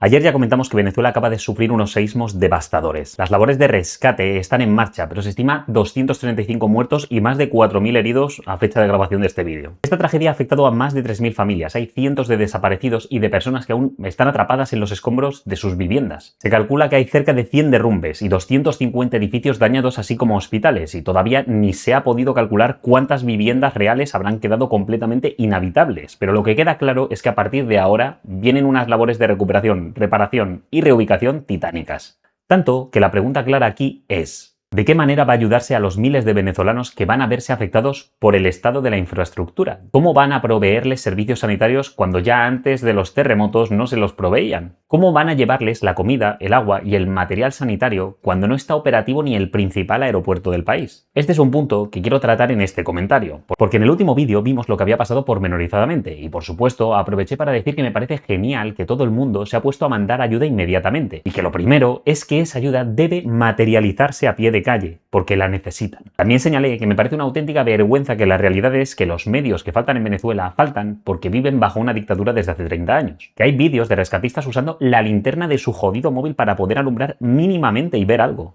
Ayer ya comentamos que Venezuela acaba de sufrir unos seísmos devastadores. Las labores de rescate están en marcha, pero se estima 235 muertos y más de 4.000 heridos a fecha de grabación de este vídeo. Esta tragedia ha afectado a más de 3.000 familias. Hay cientos de desaparecidos y de personas que aún están atrapadas en los escombros de sus viviendas. Se calcula que hay cerca de 100 derrumbes y 250 edificios dañados, así como hospitales, y todavía ni se ha podido calcular cuántas viviendas reales habrán quedado completamente inhabitables. Pero lo que queda claro es que a partir de ahora vienen unas labores de recuperación, reparación y reubicación titánicas. Tanto que la pregunta clara aquí es: ¿de qué manera va a ayudarse a los miles de venezolanos que van a verse afectados por el estado de la infraestructura? ¿Cómo van a proveerles servicios sanitarios cuando ya antes de los terremotos no se los proveían? ¿Cómo van a llevarles la comida, el agua y el material sanitario cuando no está operativo ni el principal aeropuerto del país? Este es un punto que quiero tratar en este comentario, porque en el último vídeo vimos lo que había pasado pormenorizadamente y, por supuesto, aproveché para decir que me parece genial que todo el mundo se ha puesto a mandar ayuda inmediatamente y que lo primero es que esa ayuda debe materializarse a pie de calle, porque la necesitan. También señalé que me parece una auténtica vergüenza que la realidad es que los medios que faltan en Venezuela faltan porque viven bajo una dictadura desde hace 30 años. Que hay vídeos de rescatistas usando la linterna de su jodido móvil para poder alumbrar mínimamente y ver algo.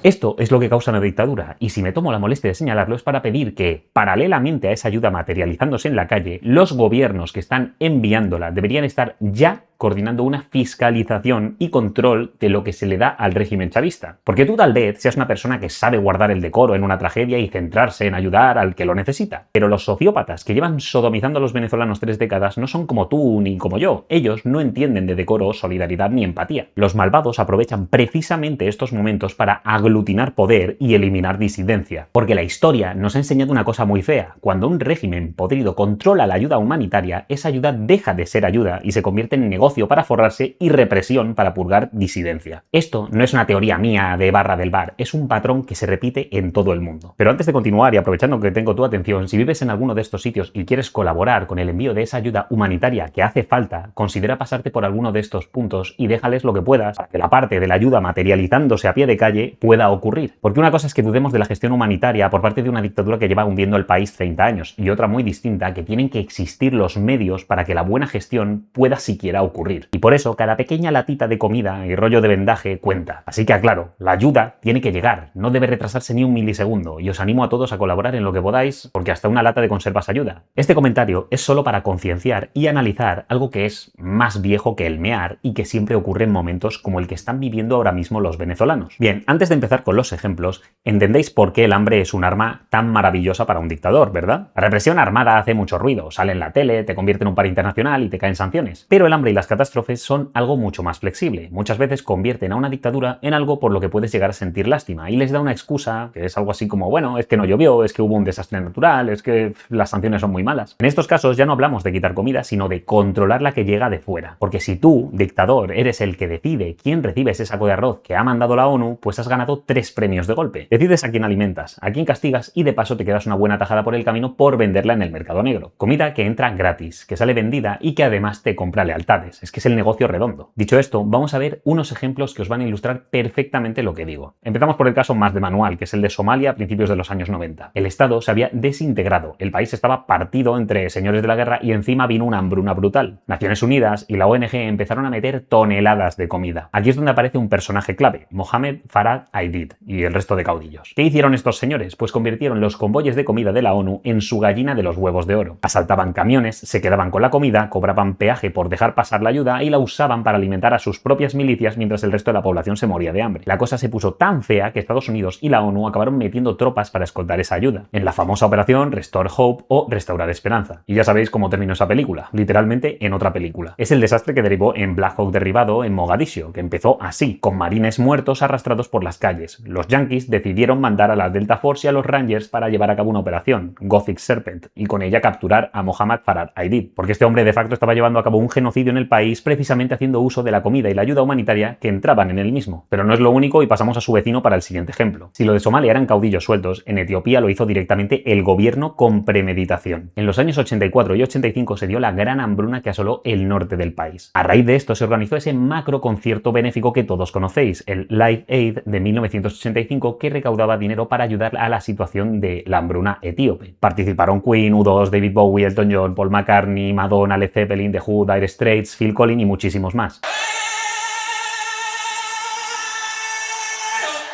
Esto es lo que causa una dictadura, y si me tomo la molestia de señalarlo es para pedir que, paralelamente a esa ayuda materializándose en la calle, los gobiernos que están enviándola deberían estar ya coordinando una fiscalización y control de lo que se le da al régimen chavista. Porque tú tal vez seas una persona que sabe guardar el decoro en una tragedia y centrarse en ayudar al que lo necesita. Pero los sociópatas que llevan sodomizando a los venezolanos 3 décadas no son como tú ni como yo. Ellos no entienden de decoro, solidaridad ni empatía. Los malvados aprovechan precisamente estos momentos para aglutinar poder y eliminar disidencia. Porque la historia nos ha enseñado una cosa muy fea. Cuando un régimen podrido controla la ayuda humanitaria, esa ayuda deja de ser ayuda y se convierte en negocio para forrarse y represión para purgar disidencia. Esto no es una teoría mía de barra del bar, es un patrón que se repite en todo el mundo. Pero antes de continuar y aprovechando que tengo tu atención, si vives en alguno de estos sitios y quieres colaborar con el envío de esa ayuda humanitaria que hace falta, considera pasarte por alguno de estos puntos y déjales lo que puedas para que la parte de la ayuda materializándose a pie de calle pueda ocurrir. Porque una cosa es que dudemos de la gestión humanitaria por parte de una dictadura que lleva hundiendo el país 30 años y otra muy distinta, que tienen que existir los medios para que la buena gestión pueda siquiera ocurrir. Y por eso cada pequeña latita de comida y rollo de vendaje cuenta. Así que aclaro, la ayuda tiene que llegar, no debe retrasarse ni un milisegundo, y os animo a todos a colaborar en lo que podáis, porque hasta una lata de conservas ayuda. Este comentario es solo para concienciar y analizar algo que es más viejo que el mear y que siempre ocurre en momentos como el que están viviendo ahora mismo los venezolanos. Bien, antes de empezar con los ejemplos, entendéis por qué el hambre es un arma tan maravillosa para un dictador, ¿verdad? La represión armada hace mucho ruido, sale en la tele, te convierte en un par internacional y te caen sanciones. Pero el hambre y las catástrofes son algo mucho más flexible. Muchas veces convierten a una dictadura en algo por lo que puedes llegar a sentir lástima y les da una excusa que es algo así como: bueno, es que no llovió, es que hubo un desastre natural, es que las sanciones son muy malas. En estos casos ya no hablamos de quitar comida, sino de controlar la que llega de fuera. Porque si tú, dictador, eres el que decide quién recibe ese saco de arroz que ha mandado la ONU, pues has ganado 3 premios de golpe. Decides a quién alimentas, a quién castigas y de paso te quedas una buena tajada por el camino por venderla en el mercado negro. Comida que entra gratis, que sale vendida y que además te compra lealtades. Es que es el negocio redondo. Dicho esto, vamos a ver unos ejemplos que os van a ilustrar perfectamente lo que digo. Empezamos por el caso más de manual, que es el de Somalia a principios de los años 90. El Estado se había desintegrado, el país estaba partido entre señores de la guerra y encima vino una hambruna brutal. Naciones Unidas y la ONG empezaron a meter toneladas de comida. Aquí es donde aparece un personaje clave, Mohamed Farah Aidid y el resto de caudillos. ¿Qué hicieron estos señores? Pues convirtieron los convoyes de comida de la ONU en su gallina de los huevos de oro. Asaltaban camiones, se quedaban con la comida, cobraban peaje por dejar pasar la ayuda y la usaban para alimentar a sus propias milicias mientras el resto de la población se moría de hambre. La cosa se puso tan fea que Estados Unidos y la ONU acabaron metiendo tropas para escoltar esa ayuda, en la famosa operación Restore Hope o Restaurar Esperanza. Y ya sabéis cómo terminó esa película, literalmente en otra película. Es el desastre que derivó en Black Hawk derribado en Mogadiscio, que empezó así, con marines muertos arrastrados por las calles. Los yanquis decidieron mandar a la Delta Force y a los Rangers para llevar a cabo una operación, Gothic Serpent, y con ella capturar a Mohamed Farah Aidid, porque este hombre de facto estaba llevando a cabo un genocidio en el país país precisamente haciendo uso de la comida y la ayuda humanitaria que entraban en el mismo. Pero no es lo único y pasamos a su vecino para el siguiente ejemplo. Si lo de Somalia eran caudillos sueltos, en Etiopía lo hizo directamente el gobierno con premeditación. En los años 84 y 85 se dio la gran hambruna que asoló el norte del país. A raíz de esto se organizó ese macro concierto benéfico que todos conocéis, el Live Aid de 1985, que recaudaba dinero para ayudar a la situación de la hambruna etíope. Participaron Queen, U2, David Bowie, Elton John, Paul McCartney, Madonna, Led Zeppelin, The Who, Dire Straits, Phil Collins y muchísimos más.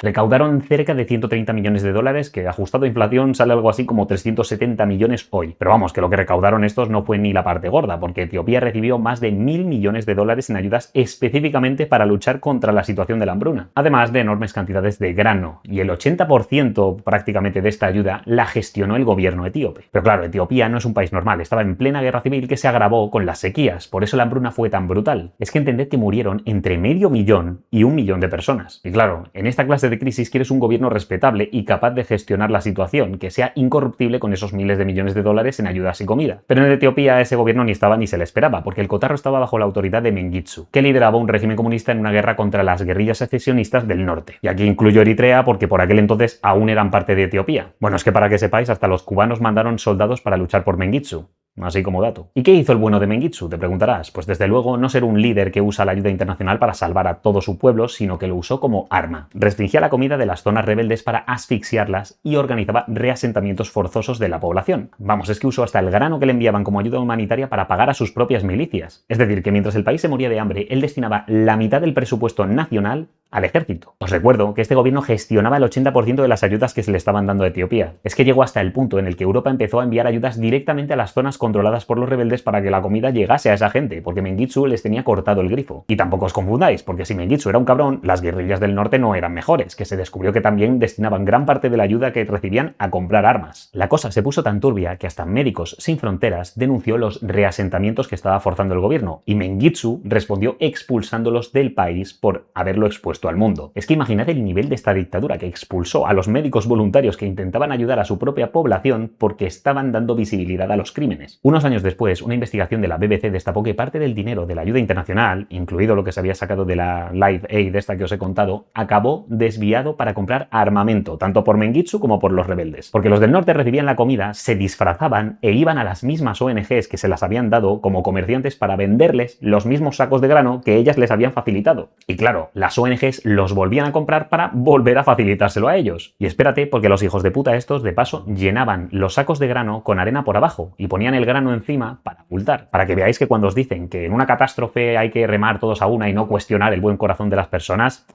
Recaudaron cerca de 130 millones de dólares, que ajustado a inflación sale algo así como 370 millones hoy. Pero vamos, que lo que recaudaron estos no fue ni la parte gorda, porque Etiopía recibió más de 1.000 millones de dólares en ayudas específicamente para luchar contra la situación de la hambruna, además de enormes cantidades de grano, y el 80% prácticamente de esta ayuda la gestionó el gobierno etíope. Pero claro, Etiopía no es un país normal, estaba en plena guerra civil que se agravó con las sequías, por eso la hambruna fue tan brutal. Es que entended que murieron entre 500.000 y 1 millón de personas. Y claro, en esta clase de crisis quieres un gobierno respetable y capaz de gestionar la situación, que sea incorruptible con esos miles de millones de dólares en ayudas y comida. Pero en Etiopía ese gobierno ni estaba ni se le esperaba, porque el cotarro estaba bajo la autoridad de Mengistu, que lideraba un régimen comunista en una guerra contra las guerrillas secesionistas del norte. Y aquí incluyo Eritrea porque por aquel entonces aún eran parte de Etiopía. Bueno, es que para que sepáis, hasta los cubanos mandaron soldados para luchar por Mengistu. Así como dato. ¿Y qué hizo el bueno de Mengistu? Te preguntarás. Pues desde luego no ser un líder que usa la ayuda internacional para salvar a todo su pueblo, sino que lo usó como arma. Restringía la comida de las zonas rebeldes para asfixiarlas y organizaba reasentamientos forzosos de la población. Vamos, es que usó hasta el grano que le enviaban como ayuda humanitaria para pagar a sus propias milicias. Es decir, que mientras el país se moría de hambre, él destinaba la mitad del presupuesto nacional al ejército. Os recuerdo que este gobierno gestionaba el 80% de las ayudas que se le estaban dando a Etiopía. Es que llegó hasta el punto en el que Europa empezó a enviar ayudas directamente a las zonas controladas por los rebeldes para que la comida llegase a esa gente, porque Mengistu les tenía cortado el grifo. Y tampoco os confundáis, porque si Mengistu era un cabrón, las guerrillas del norte no eran mejores, que se descubrió que también destinaban gran parte de la ayuda que recibían a comprar armas. La cosa se puso tan turbia que hasta Médicos Sin Fronteras denunció los reasentamientos que estaba forzando el gobierno, y Mengistu respondió expulsándolos del país por haberlo expuesto al mundo. Es que imaginad el nivel de esta dictadura, que expulsó a los médicos voluntarios que intentaban ayudar a su propia población porque estaban dando visibilidad a los crímenes. Unos años después, una investigación de la BBC destapó que parte del dinero de la ayuda internacional, incluido lo que se había sacado de la Live Aid esta que os he contado, acabó desviado para comprar armamento, tanto por Mengistu como por los rebeldes. Porque los del norte recibían la comida, se disfrazaban e iban a las mismas ONGs que se las habían dado como comerciantes para venderles los mismos sacos de grano que ellas les habían facilitado. Y claro, las ONGs los volvían a comprar para volver a facilitárselo a ellos. Y espérate, porque los hijos de puta estos, de paso, llenaban los sacos de grano con arena por abajo y ponían el grano encima para ocultar. Para que veáis que cuando os dicen que en una catástrofe hay que remar todos a una y no cuestionar el buen corazón de las personas,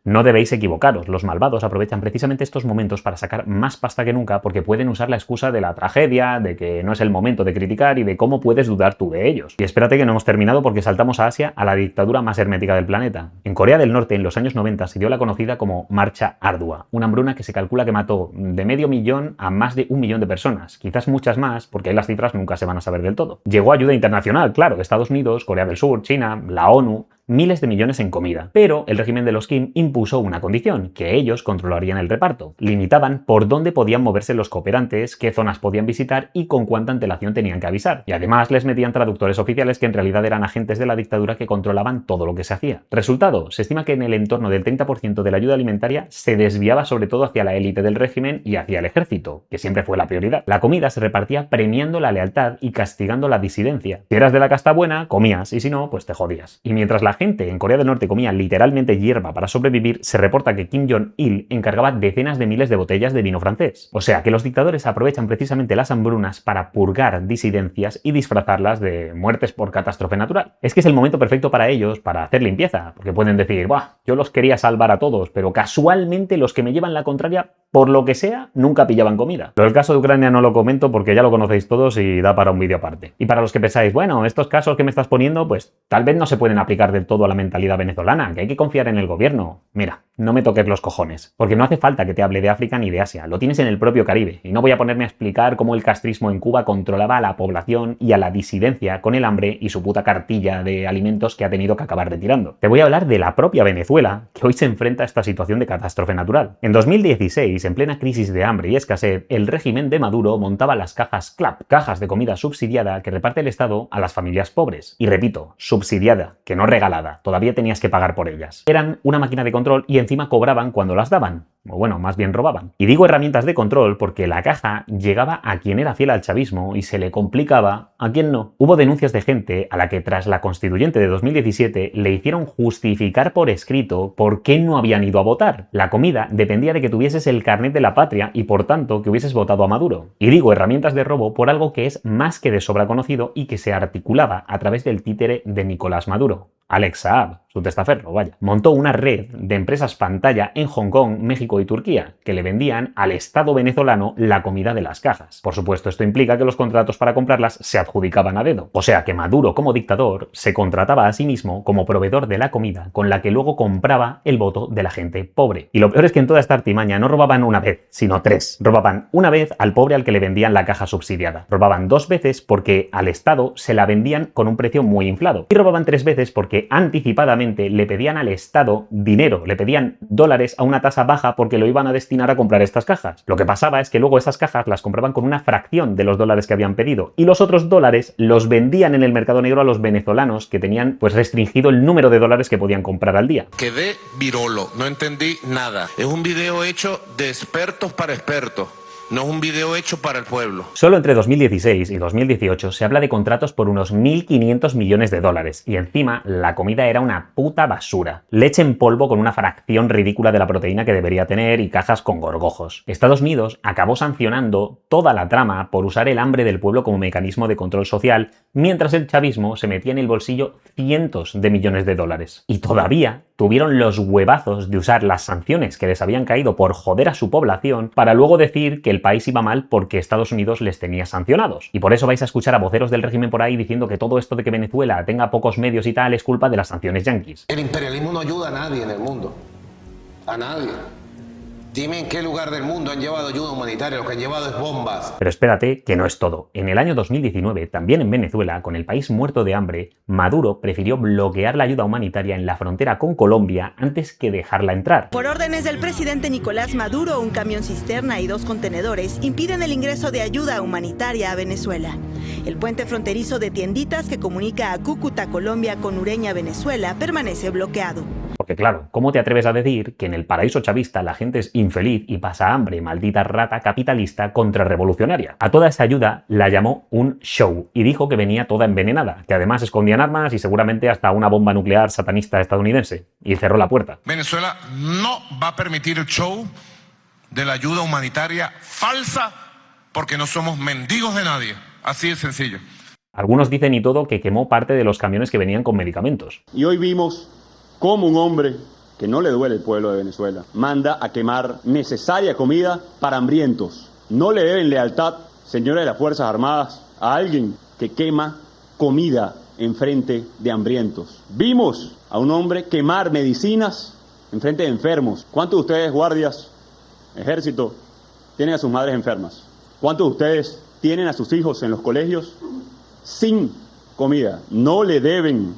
no debéis equivocaros. Los malvados aprovechan precisamente estos momentos para sacar más pasta que nunca porque pueden usar la excusa de la tragedia, de que no es el momento de criticar y de cómo puedes dudar tú de ellos. Y espérate que no hemos terminado porque saltamos a Asia, a la dictadura más hermética del planeta. En Corea del Norte, en los años 90, se dio la conocida como Marcha Ardua, una hambruna que se calcula que mató de 500.000 a más de 1 millón de personas, quizás muchas más porque ahí las cifras nunca se van a saber del todo. Llegó ayuda internacional, claro, de Estados Unidos, Corea del Sur, China, la ONU, miles de millones en comida. Pero el régimen de los Kim impuso una condición, que ellos controlarían el reparto. Limitaban por dónde podían moverse los cooperantes, qué zonas podían visitar y con cuánta antelación tenían que avisar. Y además les metían traductores oficiales que en realidad eran agentes de la dictadura que controlaban todo lo que se hacía. Resultado, se estima que en el entorno del 30% de la ayuda alimentaria se desviaba sobre todo hacia la élite del régimen y hacia el ejército, que siempre fue la prioridad. La comida se repartía premiando la lealtad y castigando la disidencia. Si eras de la casta buena, comías, y si no, pues te jodías. Y mientras la gente en Corea del Norte comía literalmente hierba para sobrevivir, se reporta que Kim Jong-il encargaba decenas de miles de botellas de vino francés. O sea que los dictadores aprovechan precisamente las hambrunas para purgar disidencias y disfrazarlas de muertes por catástrofe natural. Es que es el momento perfecto para ellos para hacer limpieza, porque pueden decir, ¡buah! Yo los quería salvar a todos, pero casualmente los que me llevan la contraria, por lo que sea, nunca pillaban comida. Pero el caso de Ucrania no lo comento porque ya lo conocéis todos y da para un vídeo aparte. Y para los que pensáis, bueno, estos casos que me estás poniendo, pues tal vez no se pueden aplicar del todo a la mentalidad venezolana, que hay que confiar en el gobierno. Mira, no me toques los cojones, porque no hace falta que te hable de África ni de Asia, lo tienes en el propio Caribe, y no voy a ponerme a explicar cómo el castrismo en Cuba controlaba a la población y a la disidencia con el hambre y su puta cartilla de alimentos que ha tenido que acabar retirando. Te voy a hablar de la propia Venezuela, Venezuela, que hoy se enfrenta a esta situación de catástrofe natural. En 2016, en plena crisis de hambre y escasez, el régimen de Maduro montaba las cajas CLAP, cajas de comida subsidiada que reparte el Estado a las familias pobres. Y repito, subsidiada, que no regalada, todavía tenías que pagar por ellas. Eran una máquina de control y encima cobraban cuando las daban. O bueno, más bien robaban. Y digo herramientas de control porque la caja llegaba a quien era fiel al chavismo y se le complicaba a quien no. Hubo denuncias de gente a la que tras la constituyente de 2017 le hicieron justificar por escrito por qué no habían ido a votar. La comida dependía de que tuvieses el carnet de la patria y por tanto que hubieses votado a Maduro. Y digo herramientas de robo por algo que es más que de sobra conocido y que se articulaba a través del títere de Nicolás Maduro. Alex Saab, su testaferro, vaya, montó una red de empresas pantalla en Hong Kong, México y Turquía, que le vendían al Estado venezolano la comida de las cajas. Por supuesto, esto implica que los contratos para comprarlas se adjudicaban a dedo. O sea que Maduro, como dictador, se contrataba a sí mismo como proveedor de la comida con la que luego compraba el voto de la gente pobre. Y lo peor es que en toda esta artimaña no robaban una vez, sino tres. Robaban una vez al pobre al que le vendían la caja subsidiada. Robaban dos veces porque al Estado se la vendían con un precio muy inflado. Y robaban tres veces porque anticipadamente le pedían al Estado dinero, le pedían dólares a una tasa baja porque lo iban a destinar a comprar estas cajas. Lo que pasaba es que luego esas cajas las compraban con una fracción de los dólares que habían pedido y los otros dólares los vendían en el mercado negro a los venezolanos que tenían pues restringido el número de dólares que podían comprar al día. Quedé virolo, no entendí nada. Es un video hecho de expertos para expertos. No es un video hecho para el pueblo. Solo entre 2016 y 2018 se habla de contratos por unos 1.500 millones de dólares y encima la comida era una puta basura. Leche en polvo con una fracción ridícula de la proteína que debería tener y cajas con gorgojos. Estados Unidos acabó sancionando toda la trama por usar el hambre del pueblo como mecanismo de control social, mientras el chavismo se metía en el bolsillo cientos de millones de dólares. Y todavía tuvieron los huevazos de usar las sanciones que les habían caído por joder a su población para luego decir que el país iba mal porque Estados Unidos les tenía sancionados. Y por eso vais a escuchar a voceros del régimen por ahí diciendo que todo esto de que Venezuela tenga pocos medios y tal es culpa de las sanciones yanquis. El imperialismo no ayuda a nadie en el mundo. A nadie. Dime en qué lugar del mundo han llevado ayuda humanitaria, lo que han llevado es bombas. Pero espérate, que no es todo. En el año 2019, también en Venezuela, con el país muerto de hambre, Maduro prefirió bloquear la ayuda humanitaria en la frontera con Colombia antes que dejarla entrar. Por órdenes del presidente Nicolás Maduro, un camión cisterna y 2 contenedores impiden el ingreso de ayuda humanitaria a Venezuela. El puente fronterizo de Tienditas que comunica a Cúcuta, Colombia, con Ureña, Venezuela, permanece bloqueado. Porque claro, ¿cómo te atreves a decir que en el paraíso chavista la gente es infeliz y pasa hambre, maldita rata capitalista contrarrevolucionaria? A toda esa ayuda la llamó un show y dijo que venía toda envenenada, que además escondían armas y seguramente hasta una bomba nuclear satanista estadounidense. Y cerró la puerta. Venezuela no va a permitir el show de la ayuda humanitaria falsa porque no somos mendigos de nadie. Así de sencillo. Algunos dicen y todo que quemó parte de los camiones que venían con medicamentos. Y hoy vimos cómo un hombre que no le duele el pueblo de Venezuela manda a quemar necesaria comida para hambrientos. No le deben lealtad, señores de las Fuerzas Armadas, a alguien que quema comida en frente de hambrientos. Vimos a un hombre quemar medicinas en frente de enfermos. ¿Cuántos de ustedes, guardias, ejército, tienen a sus madres enfermas? ¿Cuántos de ustedes tienen a sus hijos en los colegios sin comida? No le deben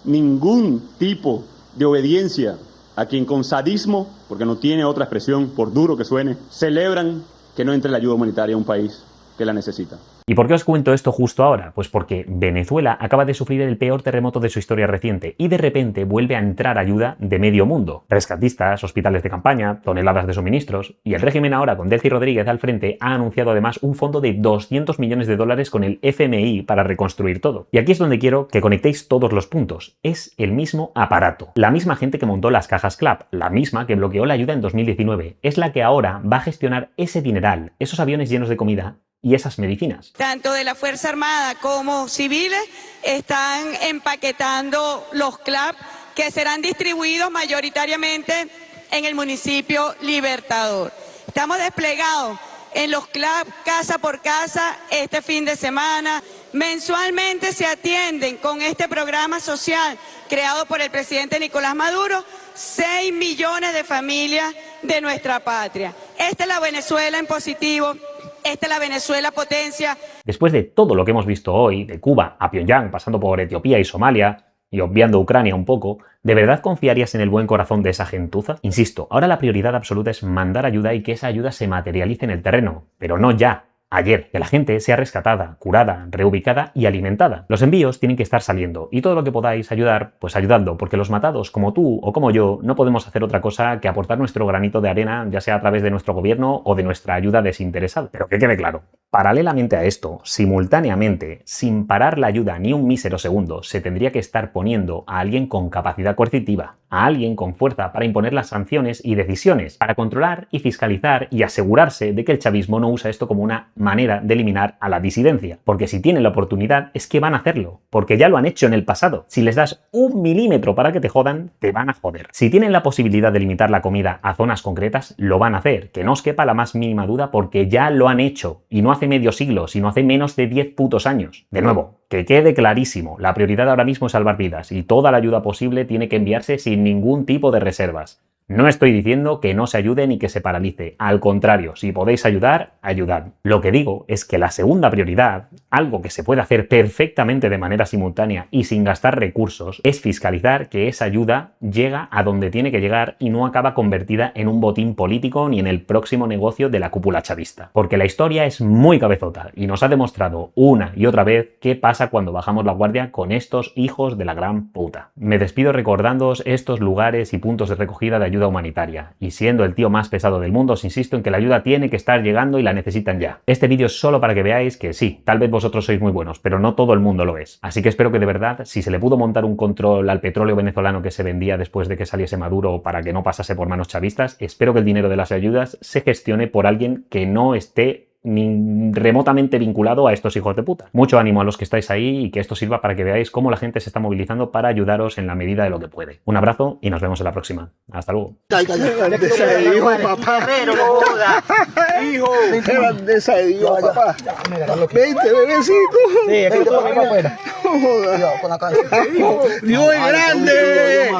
ningún tipo de obediencia a quien con sadismo, porque no tiene otra expresión por duro que suene, celebran que no entre la ayuda humanitaria a un país que la necesita. ¿Y por qué os cuento esto justo ahora? Pues porque Venezuela acaba de sufrir el peor terremoto de su historia reciente y de repente vuelve a entrar ayuda de medio mundo. Rescatistas, hospitales de campaña, toneladas de suministros. Y el régimen ahora, con Delcy Rodríguez al frente, ha anunciado además un fondo de 200 millones de dólares con el FMI para reconstruir todo. Y aquí es donde quiero que conectéis todos los puntos. Es el mismo aparato. La misma gente que montó las cajas CLAP, la misma que bloqueó la ayuda en 2019, es la que ahora va a gestionar ese dineral, esos aviones llenos de comida y esas medicinas. Tanto de la Fuerza Armada como civiles están empaquetando los CLAP que serán distribuidos mayoritariamente en el municipio Libertador. Estamos desplegados en los CLAP casa por casa este fin de semana. Mensualmente se atienden con este programa social creado por el presidente Nicolás Maduro 6 millones de familias de nuestra patria. Esta es la Venezuela en positivo. Esta es la Venezuela potencia. Después de todo lo que hemos visto hoy, de Cuba a Pyongyang, pasando por Etiopía y Somalia, y obviando Ucrania un poco, ¿de verdad confiarías en el buen corazón de esa gentuza? Insisto, ahora la prioridad absoluta es mandar ayuda y que esa ayuda se materialice en el terreno, pero no ya. Ayer, que la gente sea rescatada, curada, reubicada y alimentada. Los envíos tienen que estar saliendo y todo lo que podáis ayudar, pues ayudadlo, porque los matados, como tú o como yo, no podemos hacer otra cosa que aportar nuestro granito de arena, ya sea a través de nuestro gobierno o de nuestra ayuda desinteresada. Pero que quede claro, paralelamente a esto, simultáneamente, sin parar la ayuda ni un mísero segundo, se tendría que estar poniendo a alguien con capacidad coercitiva, a alguien con fuerza para imponer las sanciones y decisiones, para controlar y fiscalizar y asegurarse de que el chavismo no usa esto como una manera de eliminar a la disidencia. Porque si tienen la oportunidad es que van a hacerlo, porque ya lo han hecho en el pasado. Si les das 1 milímetro para que te jodan, te van a joder. Si tienen la posibilidad de limitar la comida a zonas concretas, lo van a hacer, que no os quepa la más mínima duda porque ya lo han hecho, y no hace medio siglo, sino hace menos de 10 putos años. De nuevo, que quede clarísimo, la prioridad ahora mismo es salvar vidas, y toda la ayuda posible tiene que enviarse sin ningún tipo de reservas. No estoy diciendo que no se ayude ni que se paralice, al contrario, si podéis ayudar, ayudad. Lo que digo es que la segunda prioridad, algo que se puede hacer perfectamente de manera simultánea y sin gastar recursos, es fiscalizar que esa ayuda llega a donde tiene que llegar y no acaba convertida en un botín político ni en el próximo negocio de la cúpula chavista. Porque la historia es muy cabezota y nos ha demostrado una y otra vez qué pasa cuando bajamos la guardia con estos hijos de la gran puta. Me despido recordándoos estos lugares y puntos de recogida de ayuda humanitaria, y siendo el tío más pesado del mundo os insisto en que la ayuda tiene que estar llegando y la necesitan ya. Este vídeo es solo para que veáis que sí, tal vez vosotros sois muy buenos, pero no todo el mundo lo es. Así que espero que de verdad, si se le pudo montar un control al petróleo venezolano que se vendía después de que saliese Maduro para que no pasase por manos chavistas, espero que el dinero de las ayudas se gestione por alguien que no esté ni remotamente vinculado a estos hijos de puta. Mucho ánimo a los que estáis ahí y que esto sirva para que veáis cómo la gente se está movilizando para ayudaros en la medida de lo que puede. Un abrazo y nos vemos en la próxima. Hasta luego. Hijo, papá. Hijo, qué grandeza de Dios, papá. Vente, bebecito. Sí, aquí te pongo afuera. Joda. Con la cabeza. Dios es grande.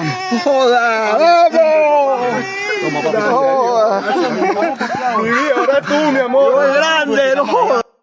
Joda, vamos. Toma, papá. Joda. Muy bien, ahora tú, mi amor. Dios es grande, no jodas.